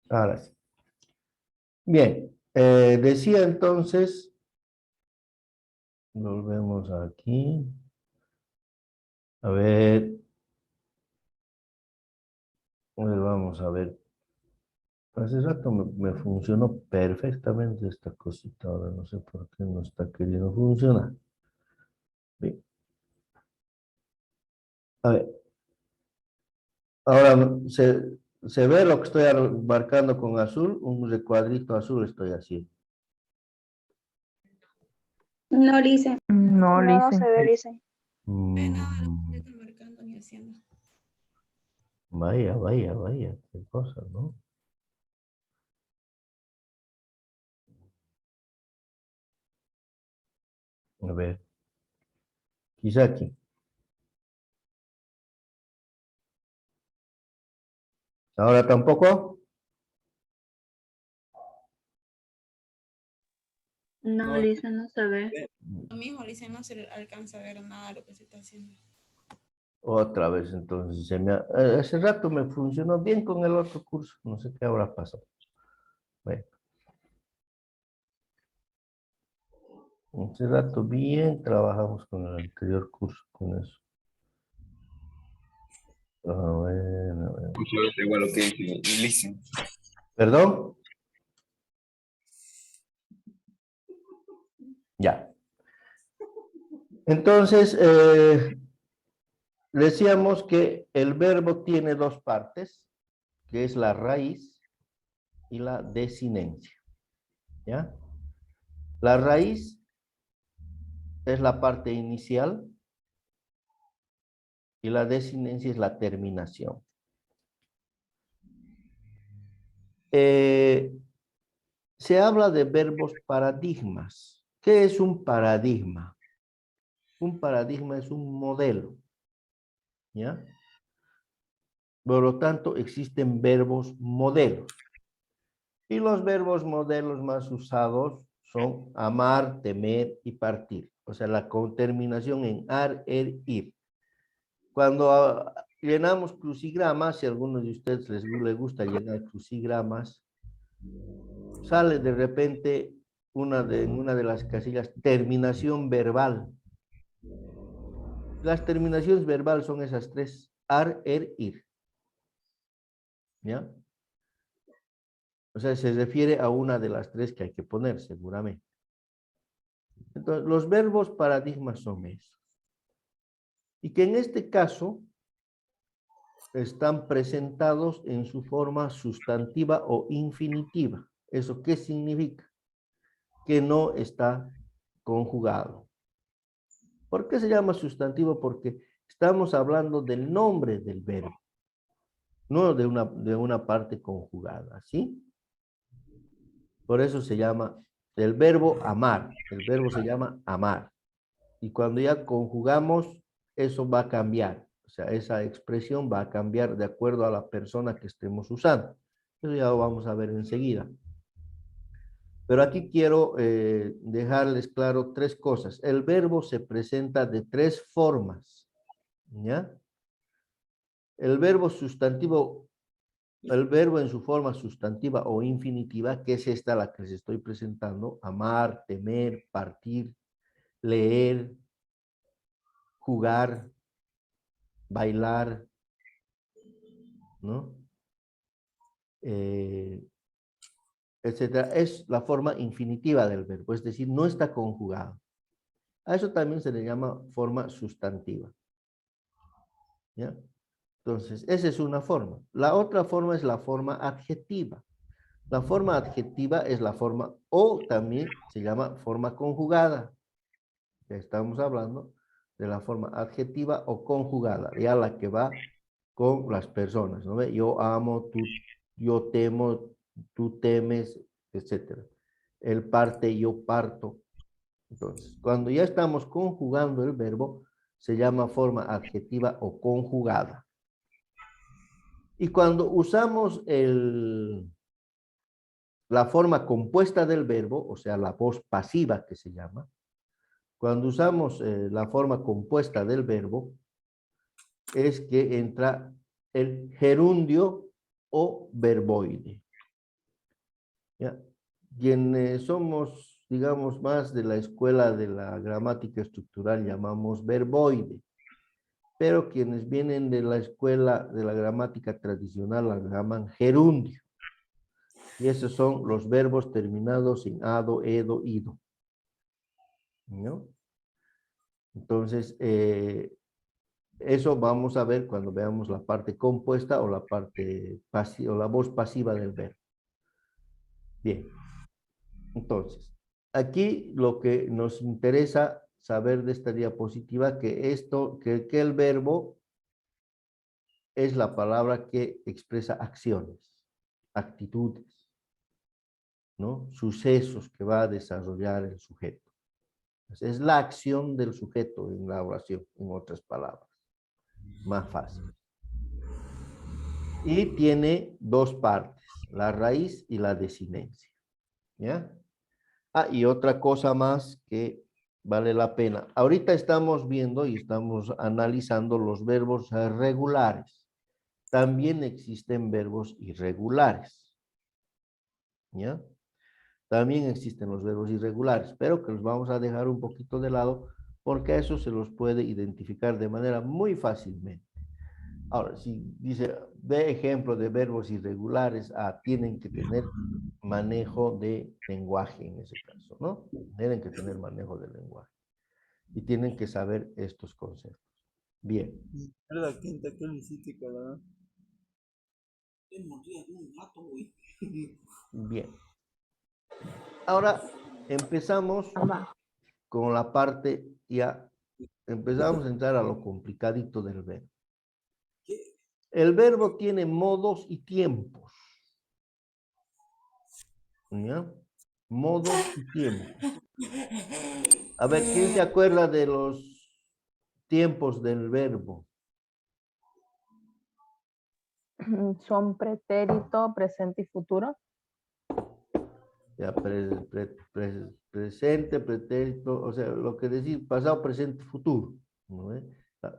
Ahora sí. Bien, decía entonces, volvemos aquí. Vamos a ver. Hace rato me funcionó perfectamente esta cosita, ahora no sé por qué no está queriendo funcionar. Bien, a ver, ahora se ve lo que estoy marcando con azul, un recuadrito azul estoy haciendo. No, Lice. No, No, no Lice. se ve, Lice. Nada, no Mm, está marcando ni haciendo. vaya, vaya, vaya, qué cosa, ¿no? A ver, quizá aquí. Ahora tampoco. No, No, Lice, no se ve. lo mismo, Alicia, no se le alcanza a ver nada de lo que se está haciendo. Otra vez, entonces, hace rato me funcionó bien con el otro curso, no sé qué habrá pasado. Bueno, hace rato bien trabajamos con el anterior curso, con eso. A ver, a ver. Igual lo que dice Listen. ¿Perdón? Ya. Entonces, decíamos que el verbo tiene dos partes, que es la raíz y la desinencia. ¿Ya? La raíz es la parte inicial y la desinencia es la terminación. Se habla de verbos paradigmas. ¿Qué es un paradigma? Un paradigma es un modelo, ¿ya? Por lo tanto, existen verbos modelos. Y los verbos modelos más usados son amar, temer y partir. O sea, la terminación en ar, ir. Cuando llenamos crucigramas, si a algunos de ustedes les gusta llenar crucigramas, sale de repente en una de las casillas terminación verbal. Las terminaciones verbales son esas tres, ar, ir. ¿Ya? O sea, se refiere a una de las tres que hay que poner, seguramente. Entonces, los verbos paradigmas son esos. Y que en este caso están presentados en su forma sustantiva o infinitiva. ¿Eso qué significa? Que no está conjugado. ¿Por qué se llama sustantivo? Porque estamos hablando del nombre del verbo, no de una parte conjugada, ¿sí? Por eso se llama el verbo amar. El verbo se llama amar. Y cuando ya conjugamos, eso va a cambiar. O sea, esa expresión va a cambiar de acuerdo a la persona que estemos usando. Eso ya lo vamos a ver enseguida. Pero aquí quiero dejarles claro tres cosas. El verbo se presenta de tres formas. ¿Ya? El verbo sustantivo, el verbo en su forma sustantiva o infinitiva, que es esta la que les estoy presentando, amar, temer, partir, leer, jugar, bailar, ¿no? Etcétera, es la forma infinitiva del verbo, es decir, no está conjugado. A eso también se le llama forma sustantiva. ¿Ya? Entonces, esa es una forma. La otra forma es la forma adjetiva. La forma adjetiva es la forma, o también se llama forma conjugada. Ya estamos hablando de la forma adjetiva o conjugada, ya la que va con las personas, ¿no ve? Yo amo, yo temo, tú temes, etcétera. Él parte, yo parto. Entonces, cuando ya estamos conjugando el verbo, se llama forma adjetiva o conjugada. Y cuando usamos la forma compuesta del verbo, o sea, la voz pasiva que se llama, cuando usamos la forma compuesta del verbo, es que entra el gerundio o verboide. ¿Ya? Quienes somos, digamos, más de la escuela de la gramática estructural llamamos verboide, pero quienes vienen de la escuela de la gramática tradicional la llaman gerundio. Y esos son los verbos terminados en ado, edo, ido. ¿No? Entonces, eso vamos a ver cuando veamos la parte compuesta o la parte pasiva o la voz pasiva del verbo. Bien. Entonces, aquí lo que nos interesa saber de esta diapositiva que que el verbo es la palabra que expresa acciones, actitudes, ¿no? Sucesos que va a desarrollar el sujeto. Entonces, es la acción del sujeto en la oración, en otras palabras, más fácil. Y tiene dos partes, la raíz y la desinencia, ¿ya? Ah, y otra cosa más que vale la pena. Ahorita estamos viendo y estamos analizando los verbos regulares. También existen verbos irregulares, ¿ya? También existen los verbos irregulares, pero que los vamos a dejar un poquito de lado porque a eso se los puede identificar de manera muy fácilmente. Ahora, si dice, ve ejemplo de verbos irregulares, tienen que tener manejo de lenguaje en ese caso, ¿no? Tienen que tener manejo de lenguaje. Y tienen que saber estos conceptos. Bien. La quinta que le hiciste, cabrón. Bien. Ahora empezamos con la parte ya, empezamos a entrar a lo complicadito del verbo. El verbo tiene modos y tiempos. ¿Ya? Modos y tiempos. A ver, ¿quién se acuerda de los tiempos del verbo? Son pretérito, presente y futuro. Ya, presente, pretérito, o sea, lo que decir pasado, presente, futuro. ¿No?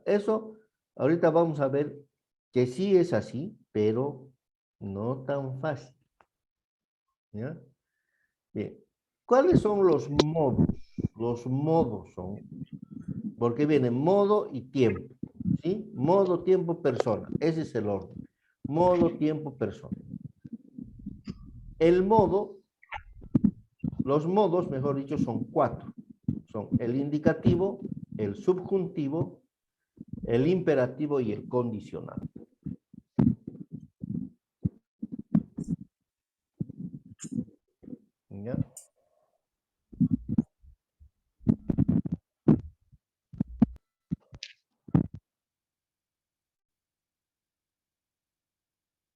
Eso, ahorita vamos a ver que sí es así, pero no tan fácil. ¿Ya? Bien. ¿Cuáles son los modos? Los modos son, porque viene modo y tiempo. ¿Sí? Modo, tiempo, persona. Ese es el orden. Modo, tiempo, persona. El modo, los modos, mejor dicho, son 4. Son el indicativo, el subjuntivo, el imperativo y el condicional. ¿Ya?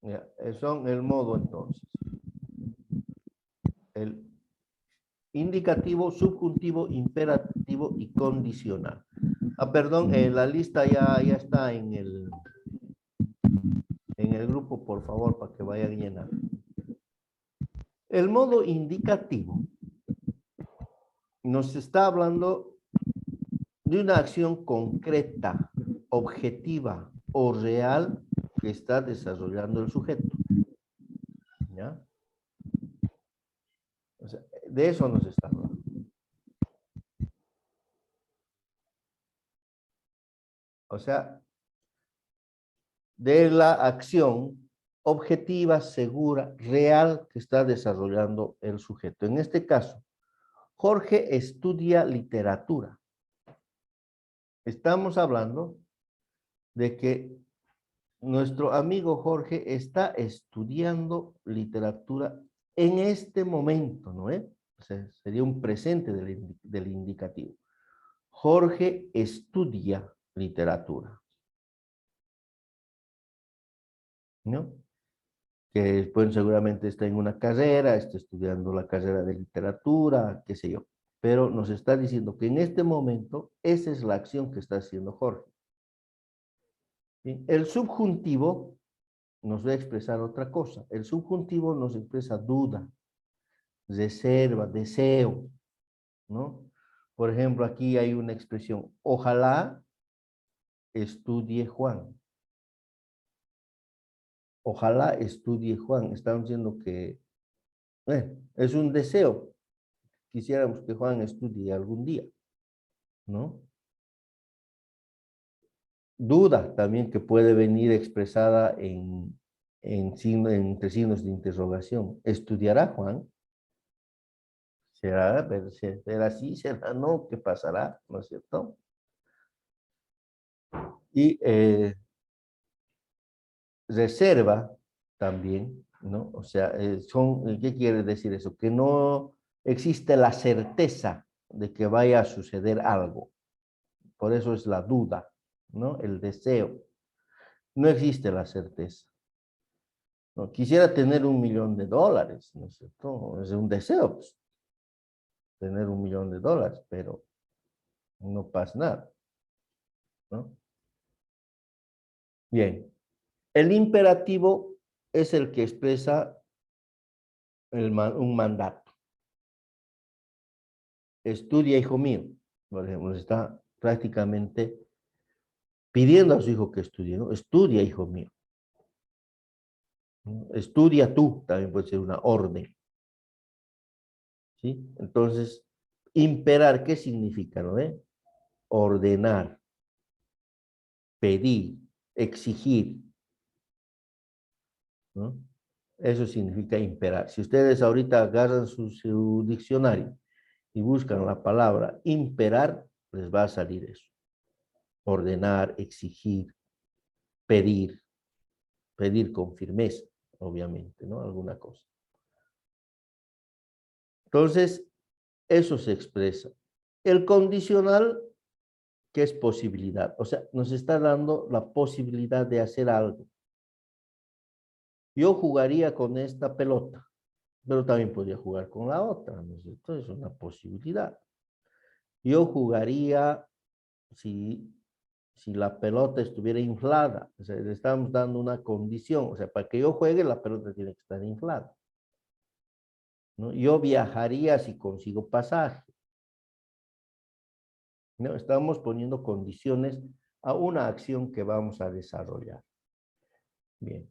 Ya, son el modo entonces. El indicativo, subjuntivo, imperativo y condicional. Perdón, la lista ya está en el grupo, por favor, para que vayan llenando. El modo indicativo nos está hablando de una acción concreta, objetiva o real que está desarrollando el sujeto. ¿Ya? O sea, de eso nos está hablando. O sea, de la acción objetiva, segura, real que está desarrollando el sujeto. En este caso, Jorge estudia literatura. Estamos hablando de que nuestro amigo Jorge está estudiando literatura en este momento, ¿no es? O sea, sería un presente del indicativo. Jorge estudia literatura, ¿no? Que pues, seguramente está en una carrera, está estudiando la carrera de literatura, qué sé yo. Pero nos está diciendo que en este momento esa es la acción que está haciendo Jorge. ¿Sí? El subjuntivo nos va a expresar otra cosa. El subjuntivo nos expresa duda, reserva, deseo, ¿no? Por ejemplo, aquí hay una expresión, ojalá estudie Juan. Ojalá estudie Juan. Estamos diciendo que Es un deseo. Quisiéramos que Juan estudie algún día, ¿no? Duda también que puede venir expresada entre signos de interrogación. ¿Estudiará Juan? ¿Será así? ¿Será no? ¿Qué pasará? ¿No es cierto? Y reserva también, ¿no? O sea, ¿qué quiere decir eso? Que no existe la certeza de que vaya a suceder algo. Por eso es la duda, ¿no? El deseo. No existe la certeza. No, quisiera tener $1.000.000, ¿no es cierto? Es un deseo, pues, tener $1.000.000, pero no pasa nada, ¿no? Bien. El imperativo es el que expresa un mandato. Estudia, hijo mío. Por ejemplo, está prácticamente pidiendo a su hijo que estudie, ¿no? Estudia, hijo mío. ¿No? Estudia tú, también puede ser una orden. ¿Sí? Entonces, imperar, ¿qué significa, no? Ordenar, pedir, exigir, ¿no? Eso significa imperar. Si ustedes ahorita agarran su diccionario y buscan la palabra imperar, les va a salir eso. Ordenar, exigir, pedir, pedir con firmeza, obviamente, ¿no? Alguna cosa. Entonces, eso se expresa. El condicional, que es posibilidad, o sea, nos está dando la posibilidad de hacer algo. Yo jugaría con esta pelota, pero también podría jugar con la otra, ¿no es cierto? Es una posibilidad. Yo jugaría si la pelota estuviera inflada, o sea, le estamos dando una condición, o sea, para que yo juegue la pelota tiene que estar inflada, ¿no? Yo viajaría si consigo pasaje, ¿no? Estamos poniendo condiciones a una acción que vamos a desarrollar. Bien.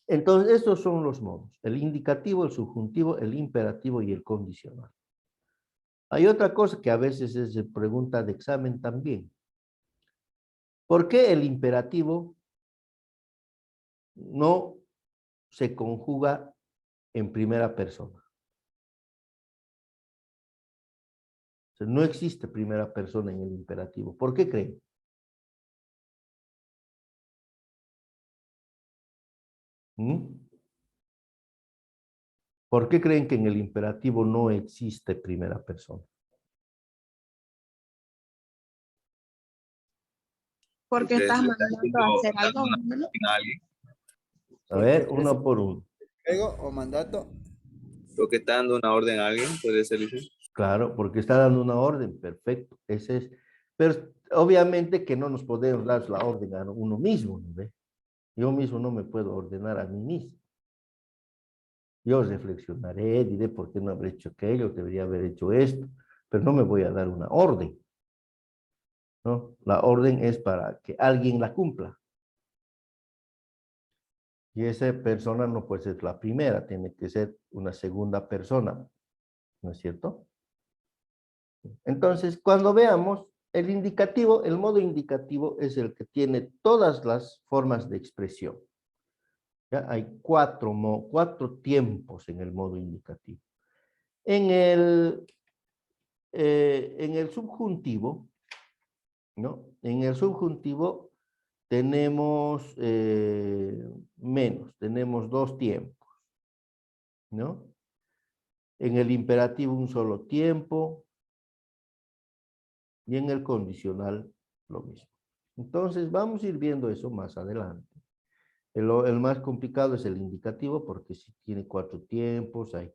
Entonces, estos son los modos: el indicativo, el subjuntivo, el imperativo y el condicional. Hay otra cosa que a veces es pregunta de examen también. ¿Por qué el imperativo no se conjuga en primera persona? O sea, no existe primera persona en el imperativo. ¿Por qué creen? ¿Mm? ¿Por qué creen que en el imperativo no existe primera persona? Porque Porque estás se le está mandando a diciendo, hacer dando algo, una ¿no? orden a alguien, A ver, uno por uno. Juego o mandato. porque está dando una orden a alguien, puede ser eso. Claro, porque está dando una orden, perfecto. Ese es. Pero obviamente que no nos podemos dar la orden a uno mismo, ¿no ve? Yo mismo no me puedo ordenar a mí mismo. Yo reflexionaré, diré por qué no habré hecho aquello, debería haber hecho esto, pero no me voy a dar una orden, ¿no? La orden es para que alguien la cumpla. Y esa persona no puede ser la primera, tiene que ser una segunda persona, ¿no es cierto? Entonces, cuando veamos el indicativo, el modo indicativo es el que tiene todas las formas de expresión. ¿Ya? Hay cuatro tiempos en el modo indicativo. En el subjuntivo, ¿no? En el subjuntivo tenemos menos, tenemos 2 tiempos, ¿no? En el imperativo un solo tiempo y en el condicional lo mismo. Entonces vamos a ir viendo eso más adelante. El más complicado es el indicativo porque si tiene 4 tiempos hay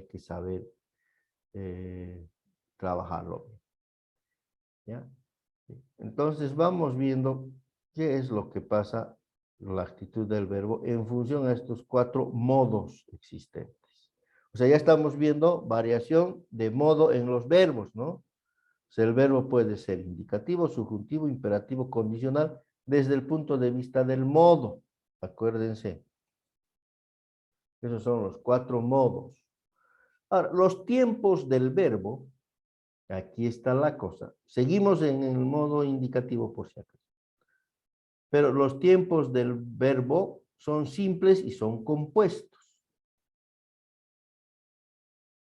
que saber trabajarlo. ¿Ya? Entonces vamos viendo qué es lo que pasa, la actitud del verbo en función a estos 4 modos existentes. O sea, ya estamos viendo variación de modo en los verbos, ¿no? O sea, el verbo puede ser indicativo, subjuntivo, imperativo, condicional, desde el punto de vista del modo. Acuérdense. Esos son los 4 modos. Ahora, los tiempos del verbo, aquí está la cosa. Seguimos en el modo indicativo por si acaso. Pero los tiempos del verbo son simples y son compuestos.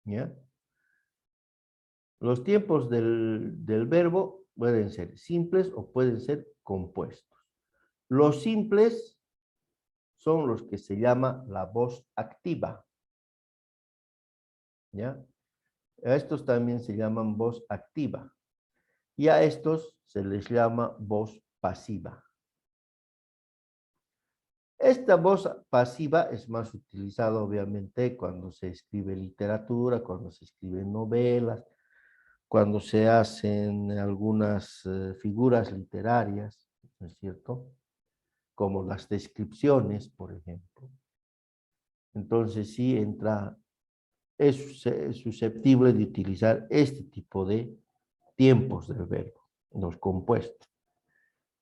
¿Ya? Los tiempos del verbo pueden ser simples o pueden ser compuestos. Los simples son los que se llama la voz activa. ¿Ya? A estos también se llaman voz activa. Y a estos se les llama voz pasiva. Esta voz pasiva es más utilizada obviamente cuando se escribe literatura, cuando se escriben novelas, cuando se hacen algunas figuras literarias, ¿no es cierto? Como las descripciones, por ejemplo. Entonces sí entra, es susceptible de utilizar este tipo de tiempos del verbo, los compuestos.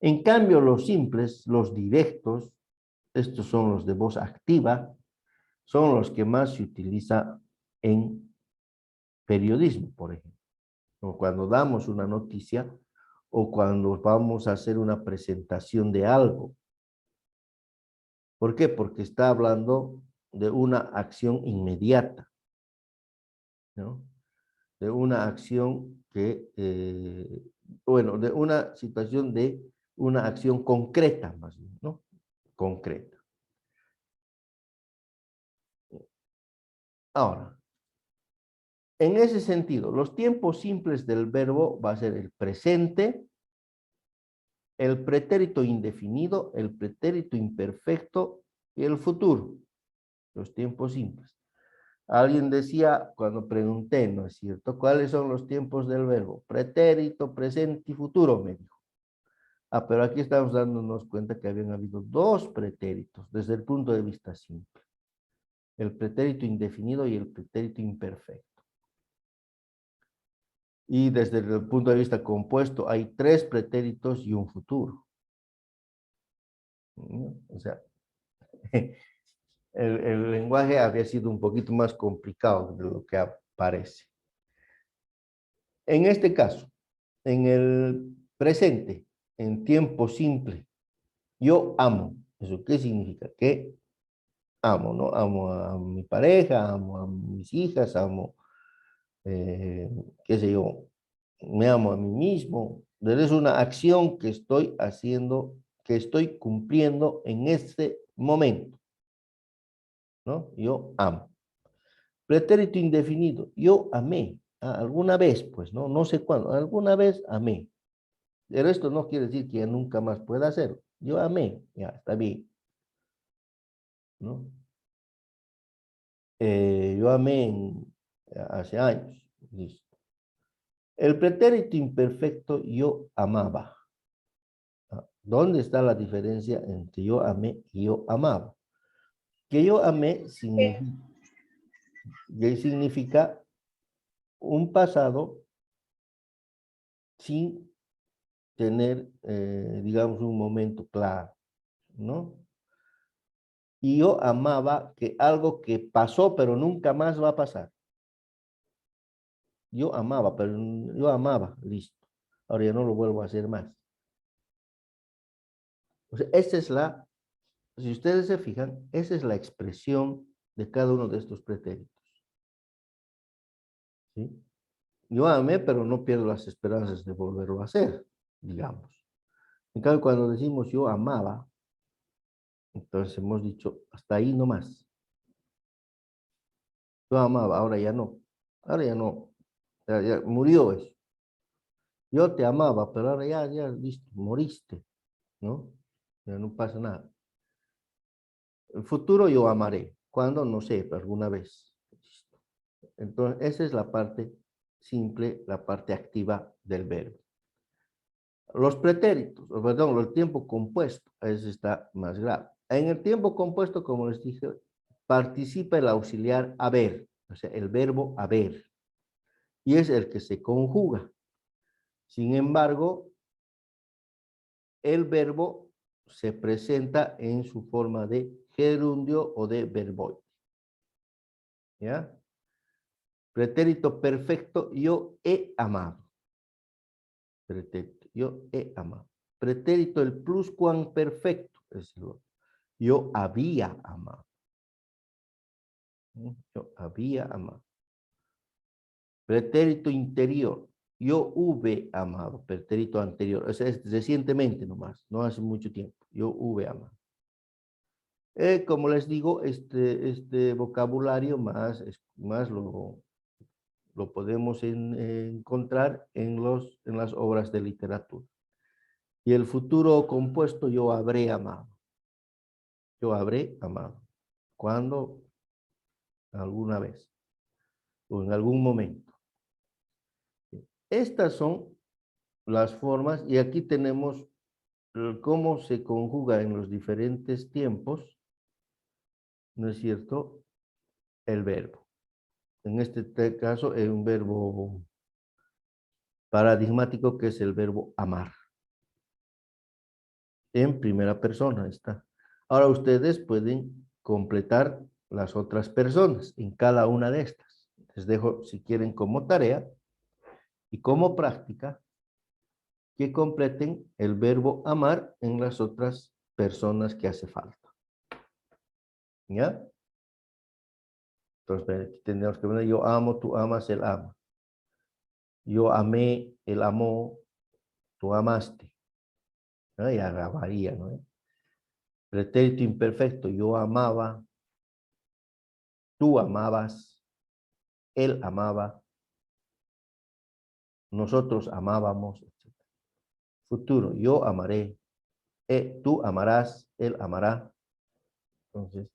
En cambio, los simples, los directos, estos son los de voz activa, son los que más se utiliza en periodismo, por ejemplo. O cuando damos una noticia o cuando vamos a hacer una presentación de algo. ¿Por qué? Porque está hablando de una acción inmediata, ¿no? De una acción que, bueno, de una situación de una acción concreta más bien, ¿no? Concreta. Ahora, en ese sentido, los tiempos simples del verbo va a ser el presente, el pretérito indefinido, el pretérito imperfecto y el futuro. Los tiempos simples. Alguien decía, cuando pregunté, ¿no es cierto? ¿Cuáles son los tiempos del verbo? Pretérito, presente y futuro, me dijo. Ah, pero aquí estamos dándonos cuenta que habían habido 2 pretéritos desde el punto de vista simple. El pretérito indefinido y el pretérito imperfecto. Y desde el punto de vista compuesto hay 3 pretéritos y un futuro. O sea, el lenguaje había sido un poquito más complicado de lo que parece. En este caso, en el presente, en tiempo simple, yo amo. ¿Eso qué significa? Que amo, ¿no? Amo a mi pareja, amo a mis hijas, amo, qué sé yo, me amo a mí mismo. Es una acción que estoy haciendo, que estoy cumpliendo en este momento, ¿no? Yo amo. Pretérito indefinido, yo amé, alguna vez, pues, ¿no? No sé cuándo, alguna vez amé. Pero esto no quiere decir que ya nunca más pueda hacerlo. Yo amé, ya, está bien, ¿no? Yo amé hace años, listo. El pretérito imperfecto, yo amaba. ¿Dónde está la diferencia entre yo amé y yo amaba? Que yo amé significa un pasado sin tener, digamos, un momento claro, ¿no? Y yo amaba que algo que pasó pero nunca más va a pasar. Yo amaba, pero yo amaba, listo. Ahora ya no lo vuelvo a hacer más. O sea, esa es la, si ustedes se fijan, esa es la expresión de cada uno de estos pretéritos. ¿Sí? Yo amé, pero no pierdo las esperanzas de volverlo a hacer, digamos. En cambio, cuando decimos yo amaba, entonces hemos dicho hasta ahí nomás. Yo amaba, ahora ya no. Ahora ya no. Ya murió eso. Yo te amaba, pero ahora ya, listo, moriste, ¿no? Ya no pasa nada. El futuro yo amaré. ¿Cuándo? No sé, pero alguna vez. Listo. Entonces, esa es la parte simple, la parte activa del verbo. Los pretéritos, perdón, el tiempo compuesto, ese está más grave. En el tiempo compuesto, como les dije, participa el auxiliar haber, o sea, el verbo haber, y es el que se conjuga. Sin embargo, el verbo se presenta en su forma de gerundio o de verboide. ¿Ya? Pretérito perfecto, yo he amado. Pretérito, yo he amado. Pretérito, el pluscuamperfecto, es el otro. Yo había amado. Yo había amado. Pretérito interior, yo hube amado. Pretérito anterior, o sea, es recientemente nomás, no hace mucho tiempo. Yo hube amado. Como les digo, este vocabulario más lo podemos encontrar en las obras de literatura. Y el futuro compuesto, yo habré amado. Yo habré amado. ¿Cuándo? Alguna vez. O en algún momento. Estas son las formas, y aquí tenemos cómo se conjuga en los diferentes tiempos, ¿no es cierto?, el verbo. En este caso es un verbo paradigmático que es el verbo amar. En primera persona está. Ahora ustedes pueden completar las otras personas en cada una de estas. Les dejo, si quieren, como tarea y como práctica, que completen el verbo amar en las otras personas que hace falta. ¿Ya? Entonces, aquí tendríamos que poner yo amo, tú amas, él ama. Yo amé, él amó, tú amaste. ¿No? Y acabaría, ¿no? Pretérito imperfecto, yo amaba, tú amabas, él amaba, nosotros amábamos, etc. Futuro, yo amaré, tú amarás, él amará. Entonces,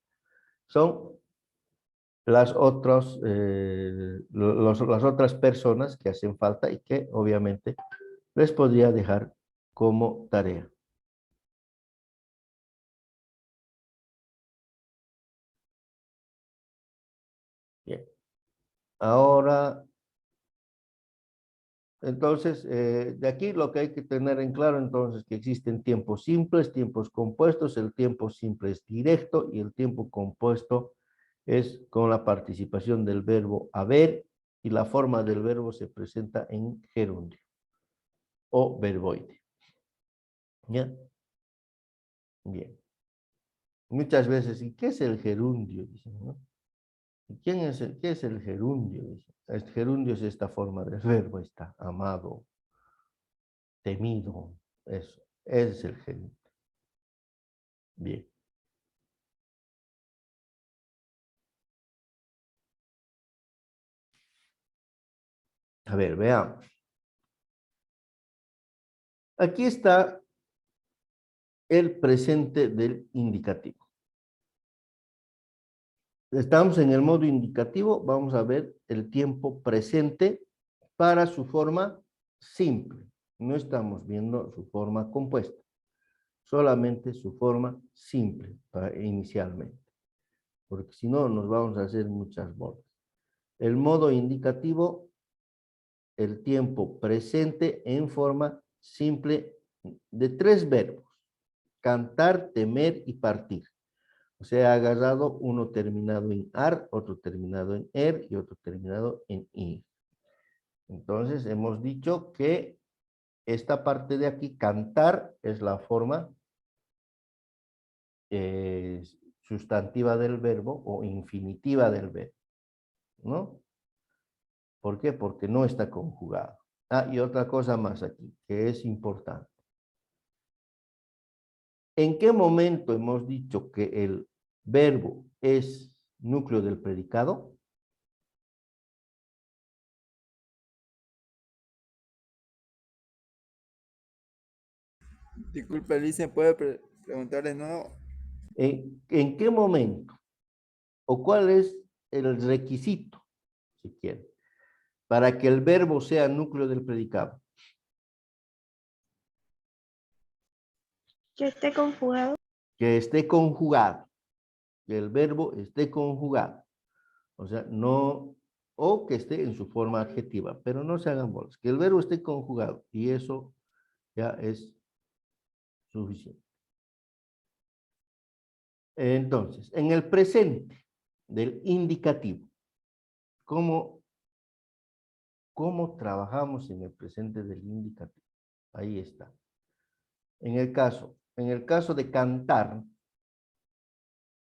son las otras personas que hacen falta y que obviamente les podría dejar como tarea. Bien. Ahora, entonces, de aquí lo que hay que tener en claro entonces que existen tiempos simples, tiempos compuestos. El tiempo simple es directo y el tiempo compuesto es con la participación del verbo haber, y la forma del verbo se presenta en gerundio o verboide. ¿Ya? Bien. Muchas veces, ¿y qué es el gerundio? Dicen, ¿no? ¿Y qué es el gerundio? Dicen. El gerundio es esta forma del verbo, está amado, temido, eso, ese es el gerundio. Bien. A ver, veamos. Aquí está el presente del indicativo. Estamos en el modo indicativo, vamos a ver el tiempo presente para su forma simple. No estamos viendo su forma compuesta, solamente su forma simple inicialmente, porque si no nos vamos a hacer muchas bolas. El modo indicativo, el tiempo presente en forma simple de 3 verbos: cantar, temer y partir. O sea, ha agarrado uno terminado en ar, otro terminado en er y otro terminado en ir. Entonces, hemos dicho que esta parte de aquí, cantar, es la forma sustantiva del verbo o infinitiva del verbo, ¿no? ¿Por qué? Porque no está conjugado. Ah, y otra cosa más aquí, que es importante. ¿En qué momento hemos dicho que el verbo es núcleo del predicado? Disculpe, Alicia, ¿puede preguntar de nuevo? ¿En qué momento? ¿O cuál es el requisito, si quiere, para que el verbo sea núcleo del predicado? Que esté conjugado. Que esté conjugado, que el verbo esté conjugado. O sea, no, o que esté en su forma adjetiva, pero no se hagan bolas, que el verbo esté conjugado, y eso ya es suficiente. Entonces, en el presente del indicativo, ¿cómo trabajamos en el presente del indicativo? Ahí está. En el caso de cantar,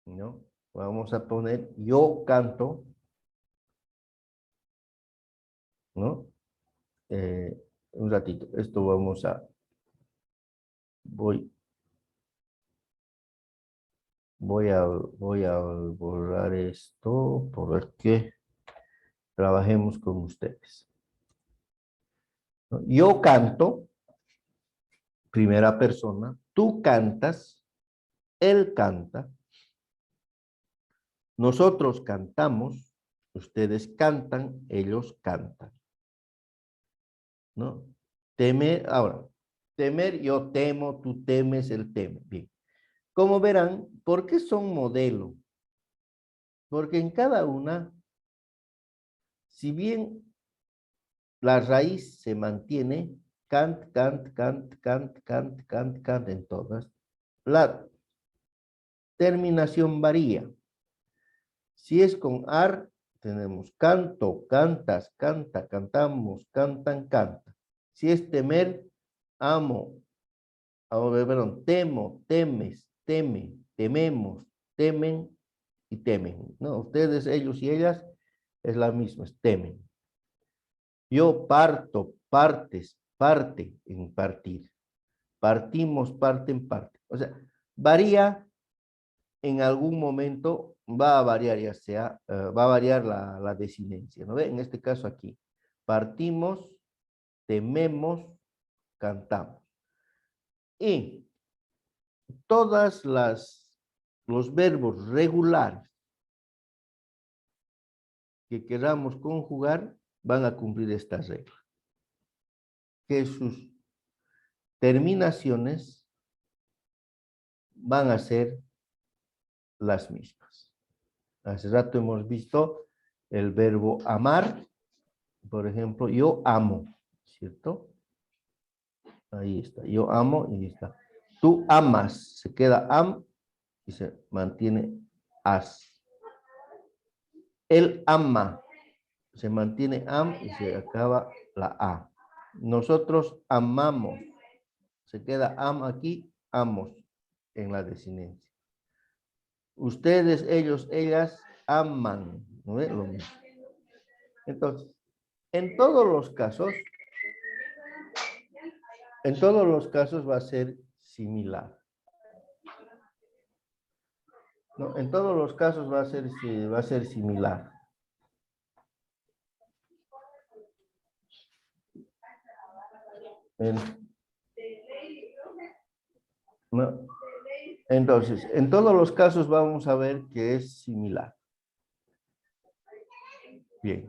¿no? Vamos a poner yo canto, ¿no? Un ratito, esto voy a borrar esto porque trabajemos con ustedes, ¿no? Yo canto, primera persona, tú cantas, él canta, nosotros cantamos, ustedes cantan, ellos cantan, ¿no? Ahora, temer, yo temo, tú temes, él teme. Bien. Como verán, ¿por qué son modelo? Porque en cada una, si bien la raíz se mantiene, cant, cant, cant, cant, cant, cant, cant en todas, la terminación varía. Si es con ar, tenemos canto, cantas, canta, cantamos, cantan, canta. Si es temer, amo, perdón, temo, temes, teme, tememos, temen y temen. No, ustedes, ellos y ellas es la misma, es temen. Yo parto, partes, parte en partir. Partimos, parten, parte. O sea, varía en algún momento, va a variar ya sea, va a variar la desinencia, ¿no ve? En este caso aquí, partimos, tememos, cantamos. Y los verbos regulares que queramos conjugar van a cumplir esta regla, que sus terminaciones van a ser las mismas. Hace rato hemos visto el verbo amar, por ejemplo, yo amo, ¿cierto? Ahí está, yo amo y ahí está. Tú amas, se queda am y se mantiene as. Él ama, se mantiene am y se acaba la a. Nosotros amamos, se queda am aquí, amos en la desinencia. Ustedes, ellos, ellas aman, ¿no es lo mismo? Entonces, en todos los casos va a ser similar. No, en todos los casos va a ser similar. No. Entonces, en todos los casos vamos a ver que es similar. Bien.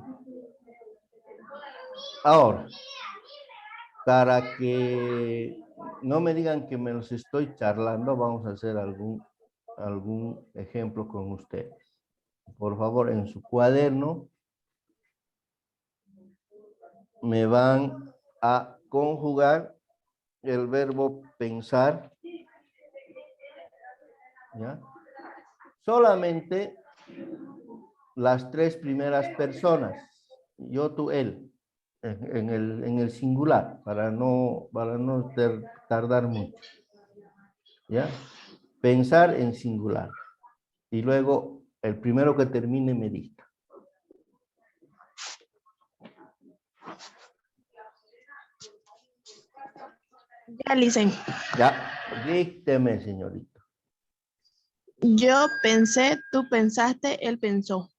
Ahora, para que no me digan que me los estoy charlando, vamos a hacer algún ejemplo con ustedes. Por favor, en su cuaderno me van a conjugar el verbo pensar, ¿ya? Solamente las tres primeras personas, yo, tú, él, en el singular, para no tardar mucho, ¿ya? Pensar en singular. Y luego, el primero que termine me dicta. Ya, Licen. Ya, dícteme, señorita. Yo pensé, tú pensaste, él pensó.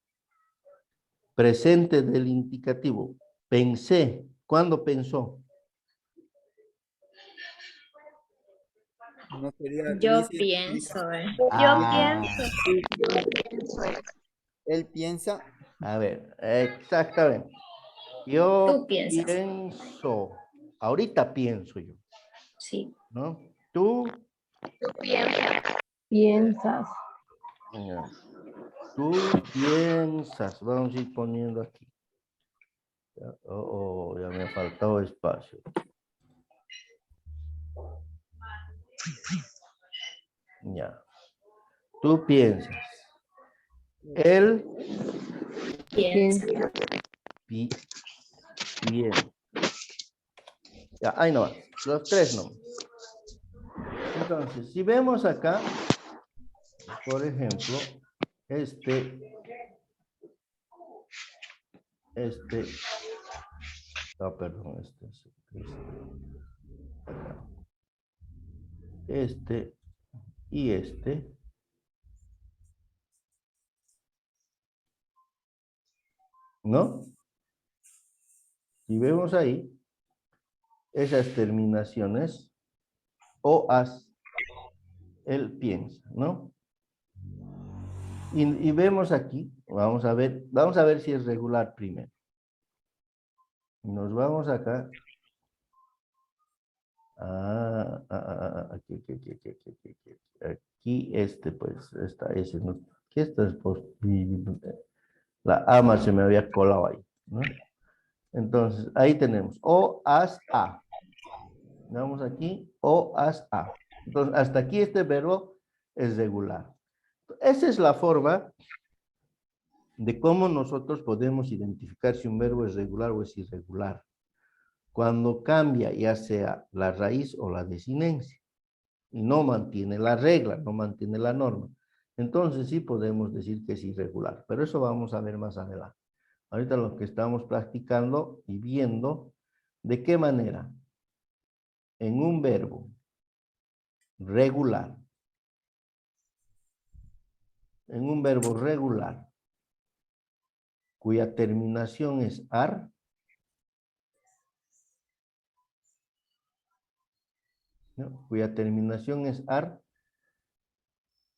Presente del indicativo. Pensé. ¿Cuándo pensó? No sería, Yo dice, pienso, él piensa, A ver, exactamente. Yo Tú piensas. pienso. Ahorita pienso yo, Sí. ¿no? Tú, Piensas. ya. Tú piensas. Vamos a ir poniendo aquí. Ya, ya me ha faltado espacio. Ya. Tú piensas. Él Piensa. Bien. Ya, ahí no va. Los tres no. Entonces, si vemos acá, por ejemplo, perdón, y ¿no? Si vemos ahí, esas terminaciones, o as, él piensa, ¿no? Y vemos aquí, vamos a ver si es regular primero. Nos vamos acá. Aquí pues, ese, ¿no? Aquí pues, la ama se me había colado ahí, ¿no? Entonces, ahí tenemos, o as a. Vamos aquí, o as a. Entonces, hasta aquí este verbo es regular. Esa es la forma de cómo nosotros podemos identificar si un verbo es regular o es irregular. Cuando cambia ya sea la raíz o la desinencia y no mantiene la regla, no mantiene la norma, entonces sí podemos decir que es irregular, pero eso vamos a ver más adelante. Ahorita lo que estamos practicando y viendo de qué manera en un verbo regular, cuya terminación es ar, ¿no? Cuya terminación es ar,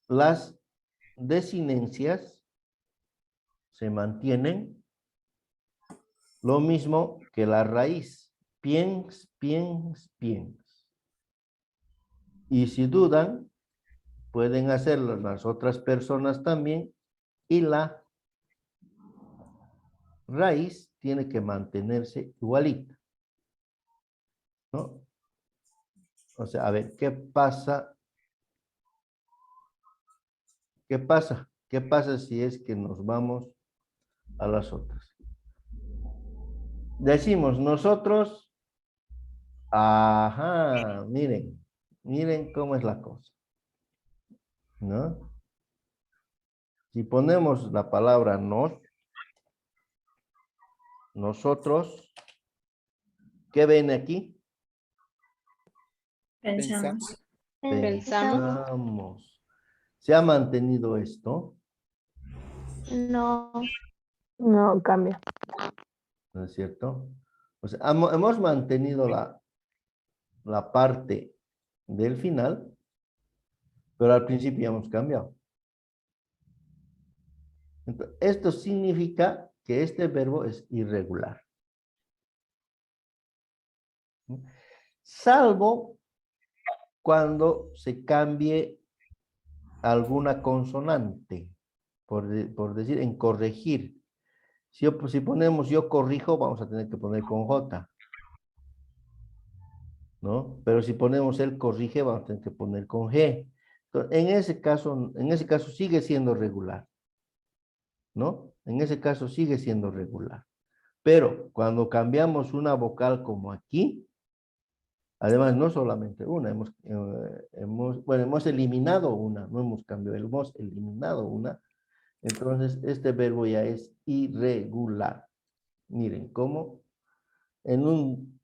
las desinencias se mantienen lo mismo que la raíz. Piens, piens, piens. Y si dudan, pueden hacerlo las otras personas también. Y la raíz tiene que mantenerse igualita, ¿no? O sea, a ver, ¿qué pasa? ¿Qué pasa? ¿Qué pasa si es que nos vamos a las otras? Decimos nosotros, ajá, miren cómo es la cosa, ¿no? Si ponemos la palabra nosotros, ¿qué ven aquí? Pensamos. Pensamos. ¿Se ha mantenido esto? No. No, cambia. ¿No es cierto? O sea, hemos mantenido la parte del final, pero al principio ya hemos cambiado. Entonces, esto significa que este verbo es irregular. Salvo cuando se cambie alguna consonante, por decir, en corregir. Si ponemos yo corrijo, vamos a tener que poner con J, ¿no? Pero si ponemos él corrige, vamos a tener que poner con G. Entonces, en ese caso sigue siendo regular, ¿no? En ese caso sigue siendo regular. Pero cuando cambiamos una vocal como aquí, además no solamente una, hemos eliminado una, no hemos cambiado, hemos eliminado una, entonces este verbo ya es irregular. Miren cómo en un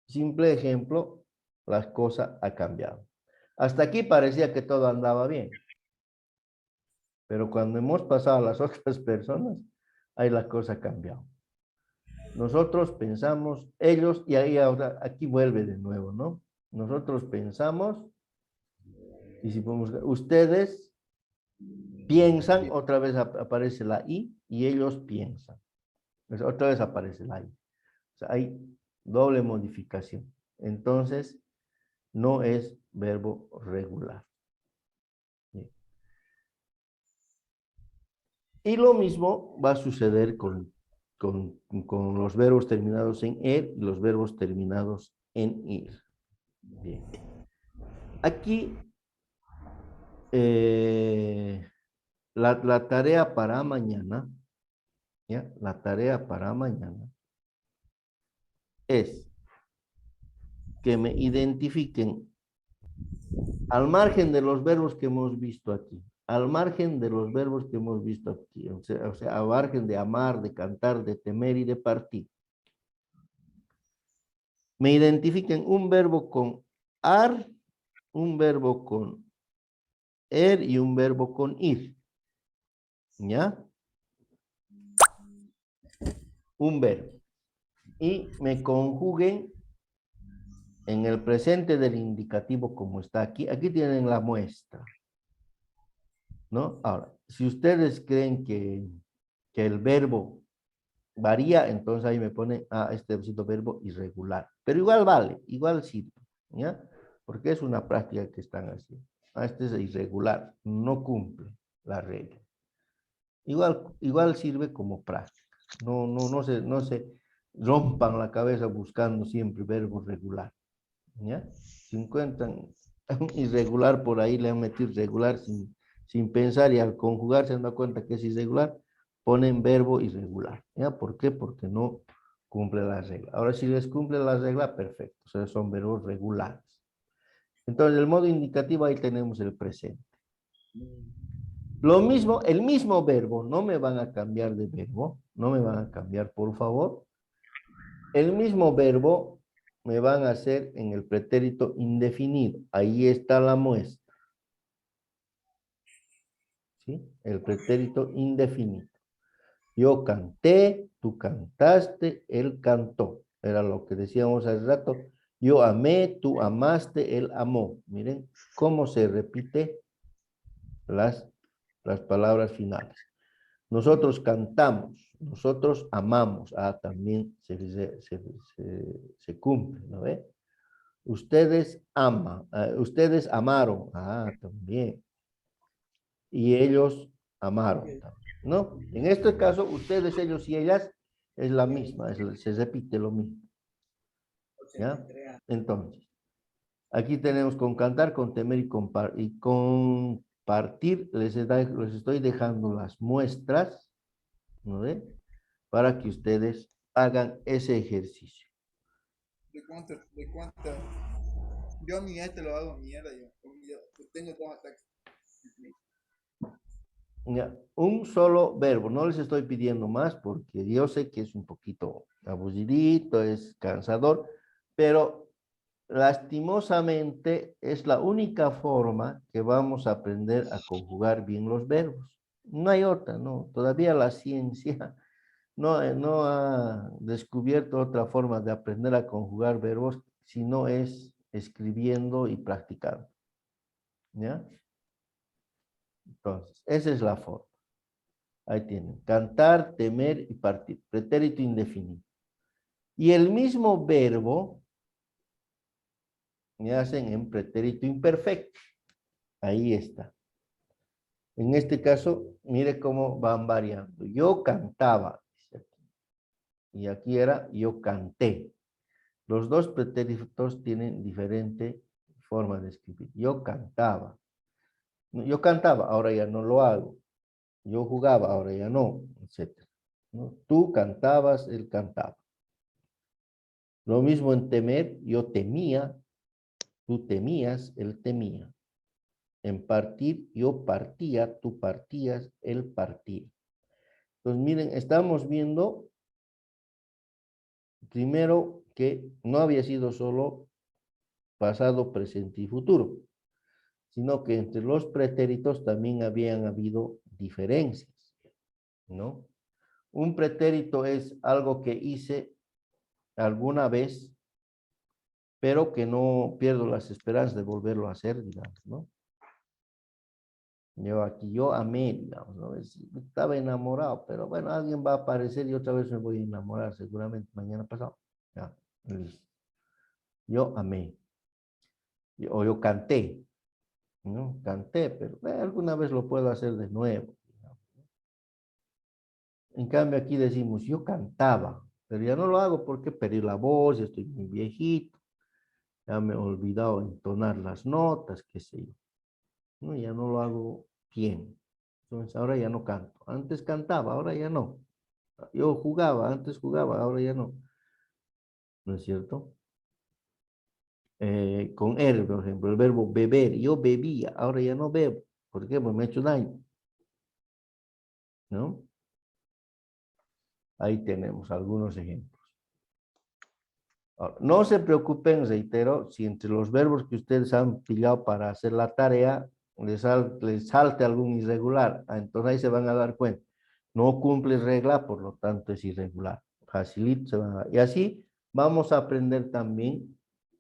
simple ejemplo las cosas han cambiado. Hasta aquí parecía que todo andaba bien. Pero cuando hemos pasado a las otras personas, ahí la cosa ha cambiado. Nosotros pensamos, ellos, y ahí ahora, aquí vuelve de nuevo, ¿no? Nosotros pensamos, y si podemos, ustedes piensan, otra vez aparece la I, y ellos piensan. Pues otra vez aparece la I. O sea, hay doble modificación. Entonces, no es verbo regular. Bien. Y lo mismo va a suceder con los verbos terminados en er y los verbos terminados en ir. Bien. Aquí, la tarea para mañana ¿Ya? La tarea para mañana es que me identifiquen al margen de los verbos que hemos visto aquí, al margen de los verbos que hemos visto aquí, o sea, al margen de amar, de cantar, de temer y de partir. Me identifiquen un verbo con ar, un verbo con y un verbo con ir. ¿Ya? Un verbo. Y me conjuguen en el presente del indicativo como está aquí. Aquí tienen la muestra. ¿No? Ahora, si ustedes creen que el verbo varía, entonces ahí me pone este verbo irregular. Pero igual vale, igual sirve. ¿Ya? Porque es una práctica que están haciendo. Este es irregular, no cumple la regla. Igual sirve como práctica. No se rompan la cabeza buscando siempre verbos regulares. ¿Ya? Si encuentran un irregular por ahí, le han metido irregular sin pensar y al conjugar se han dado cuenta que es irregular, ponen verbo irregular. ¿Ya? ¿Por qué? Porque no cumple la regla. Ahora, si les cumple la regla, perfecto. O sea, son verbos regulares. Entonces, el modo indicativo, ahí tenemos el presente. Lo mismo, el mismo verbo, no me van a cambiar de verbo, no me van a cambiar, por favor. El mismo verbo me van a hacer en el pretérito indefinido. Ahí está la muestra. ¿Sí? El pretérito indefinido. Yo canté, tú cantaste, él cantó. Era lo que decíamos hace rato. Yo amé, tú amaste, él amó. Miren cómo se repite las palabras finales. Nosotros cantamos, nosotros amamos. También se cumple, ¿no ve? Ustedes aman, ustedes amaron. También. Y ellos amaron también, ¿no? En este caso, ustedes, ellos y ellas es la misma, se repite lo mismo. ¿Ya? Entonces, aquí tenemos con cantar, con temer y con partir, les estoy dejando las muestras, ¿no ve? Para que ustedes hagan ese ejercicio. ¿De cuánto? Yo a mi lo hago mierda, yo tengo dos ataques. Ya, un solo verbo, no les estoy pidiendo más porque yo sé que es un poquito aburridito, es cansador, pero lastimosamente es la única forma que vamos a aprender a conjugar bien los verbos. No hay otra, no. Todavía la ciencia no ha descubierto otra forma de aprender a conjugar verbos si no es escribiendo y practicando. ¿Ya? Entonces, esa es la forma. Ahí tienen. Cantar, temer y partir. Pretérito indefinido. Y el mismo verbo me hacen en pretérito imperfecto. Ahí está. En este caso, mire cómo van variando. Yo cantaba. Y aquí era yo canté. Los dos pretéritos tienen diferente forma de escribir. Yo cantaba. Yo cantaba, ahora ya no lo hago. Yo jugaba, ahora ya no, etc. ¿No? Tú cantabas, él cantaba. Lo mismo en temer, yo temía, tú temías, él temía. En partir, yo partía, tú partías, él partía. Entonces, miren, estamos viendo primero que no había sido solo pasado, presente y futuro, sino que entre los pretéritos también habían habido diferencias, ¿no? Un pretérito es algo que hice alguna vez, pero que no pierdo las esperanzas de volverlo a hacer, digamos, ¿no? Yo amé, digamos, ¿no? Estaba enamorado, pero bueno, alguien va a aparecer y otra vez me voy a enamorar, seguramente mañana pasado. Ya, listo. Yo amé. O yo canté, ¿no? Canté, pero alguna vez lo puedo hacer de nuevo. Digamos, ¿no? En cambio aquí decimos, yo cantaba, pero ya no lo hago porque perdí la voz, ya estoy muy viejito, ya me he olvidado entonar las notas, qué sé yo. ¿No? Ya no lo hago bien. Entonces ahora ya no canto. Antes cantaba, ahora ya no. Yo jugaba, antes jugaba, ahora ya no. ¿No es cierto? Con R, por ejemplo, el verbo beber. Yo bebía, ahora ya no bebo. ¿Por qué? Pues me ha hecho daño. ¿No? Ahí tenemos algunos ejemplos. Ahora, no se preocupen, reitero, si entre los verbos que ustedes han pillado para hacer la tarea les salte algún irregular. Entonces ahí se van a dar cuenta. No cumple regla, por lo tanto es irregular. Facilito se van a... Y así vamos a aprender también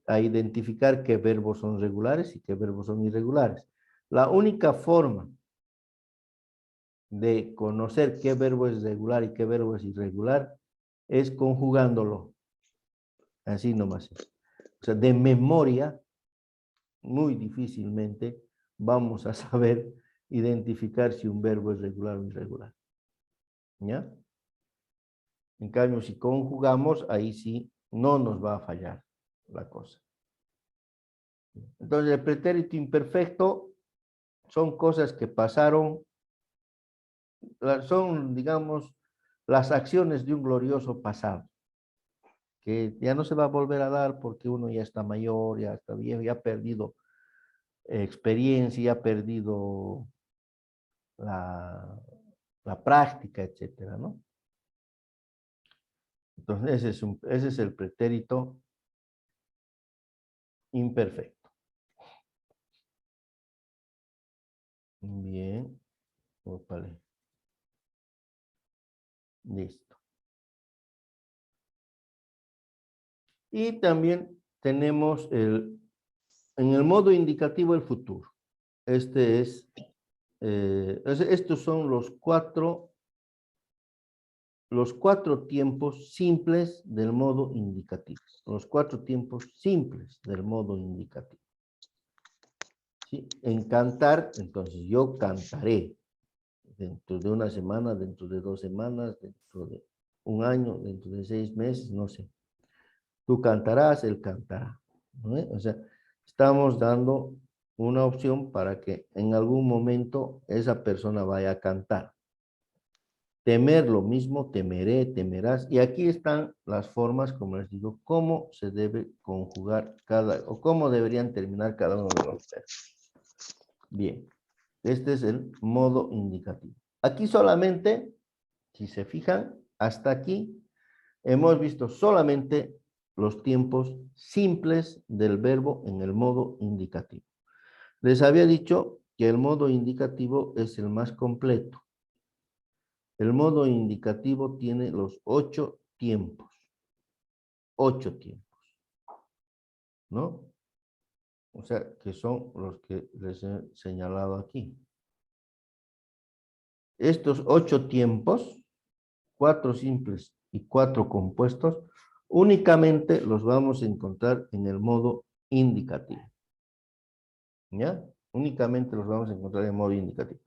a identificar qué verbos son regulares y qué verbos son irregulares. La única forma de conocer qué verbo es regular y qué verbo es irregular es conjugándolo. Así nomás. O sea, de memoria, muy difícilmente vamos a saber identificar si un verbo es regular o irregular. ¿Ya? En cambio, si conjugamos, ahí sí no nos va a fallar la cosa. Entonces, el pretérito imperfecto son cosas que pasaron, son, digamos, las acciones de un glorioso pasado, que ya no se va a volver a dar porque uno ya está mayor, ya está viejo, ya ha perdido experiencia, ya ha perdido la práctica, etcétera, ¿no? Entonces, ese es el pretérito imperfecto. Bien. Ópale. Listo. Y también tenemos en el modo indicativo el futuro. Este es, estos son los cuatro tiempos simples del modo indicativo. Los 4 tiempos simples del modo indicativo. ¿Sí? En cantar, entonces yo cantaré. Dentro de una semana, dentro de 2 semanas, dentro de un año, dentro de 6 meses, no sé. Tú cantarás, él cantará. ¿No? O sea, estamos dando una opción para que en algún momento esa persona vaya a cantar. Temer lo mismo, temeré, temerás. Y aquí están las formas, como les digo, cómo se debe conjugar o cómo deberían terminar cada uno de los verbos. Bien, este es el modo indicativo. Aquí solamente, si se fijan, hasta aquí hemos visto solamente los tiempos simples del verbo en el modo indicativo. Les había dicho que el modo indicativo es el más completo. El modo indicativo tiene los 8 tiempos. 8 tiempos. ¿No? O sea, que son los que les he señalado aquí. Estos 8 tiempos, 4 simples y 4 compuestos, únicamente los vamos a encontrar en el modo indicativo. ¿Ya? Únicamente los vamos a encontrar en modo indicativo.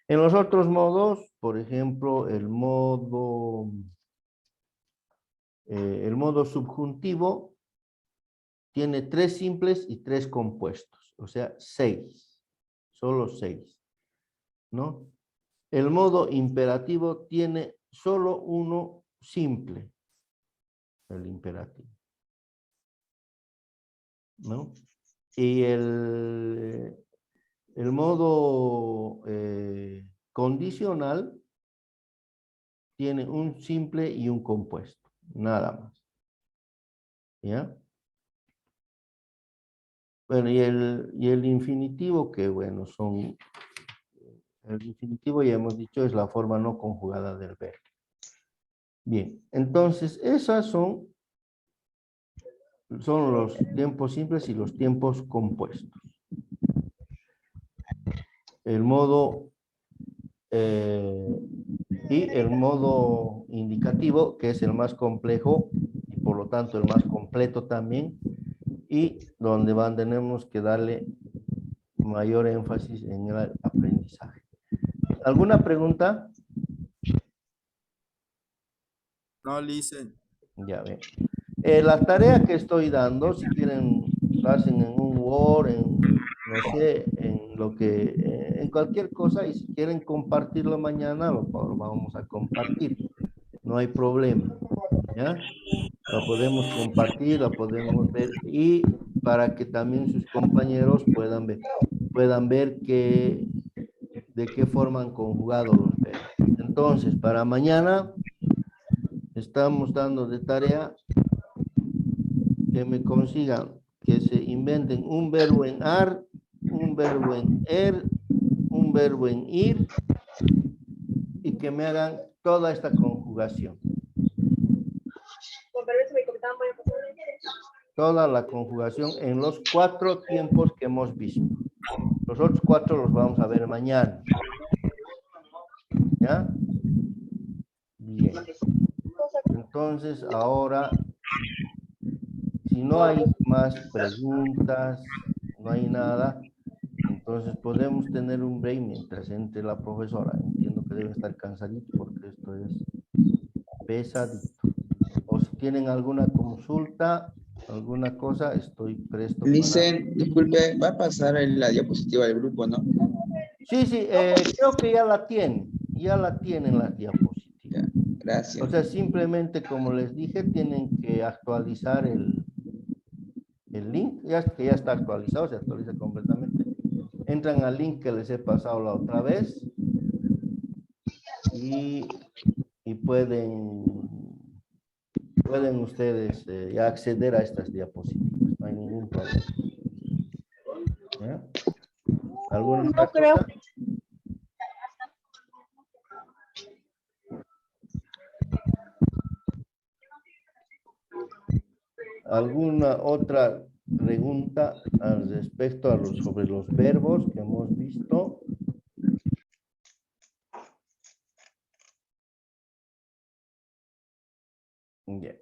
En los otros modos, por ejemplo, el modo subjuntivo tiene 3 simples y 3 compuestos, o sea, 6, solo 6, ¿no? El modo imperativo tiene solo uno simple, el imperativo, ¿no? Y el modo condicional tiene un simple y un compuesto, nada más. ¿Ya? Bueno, y el infinitivo, que bueno, el infinitivo ya hemos dicho es la forma no conjugada del verbo. Bien, entonces esas son los tiempos simples y los tiempos compuestos. El modo y el modo indicativo, que es el más complejo y por lo tanto el más completo también, y donde tenemos que darle mayor énfasis en el aprendizaje. ¿Alguna pregunta? No, listen. Ya ven. La tarea que estoy dando, si quieren, la hacen en un Word, no sé, en cualquier cosa, y si quieren compartirlo mañana, lo vamos a compartir. no hay problema, ¿ya? La podemos compartir, la podemos ver y para que también sus compañeros puedan ver de qué forma han conjugado los verbos. Entonces, para mañana estamos dando de tarea que me consigan, que se inventen un verbo en ar, un verbo en er, un verbo en ir y que me hagan toda esta conjugación. Toda la conjugación en los 4 tiempos que hemos visto. Los otros 4 los vamos a ver mañana. ¿Ya? Bien. Entonces, ahora, si no hay más preguntas, no hay nada, entonces podemos tener un break mientras entre la profesora. Entiendo que debe estar cansadito porque esto es pesadito. O si tienen alguna consulta, alguna cosa, estoy presto para... Licen, disculpe, va a pasar en la diapositiva del grupo, ¿no? Sí, creo que ya la tienen las diapositivas. Ya, gracias. O sea, simplemente como les dije, tienen que actualizar el link, que ya está actualizado, se actualiza completamente. Entran al link que les he pasado la otra vez y pueden ustedes ya acceder a estas diapositivas, no hay ningún problema. ¿Ya? ¿Alguna otra cosa? ¿Alguna otra pregunta al respecto sobre los verbos que hemos visto? Bien.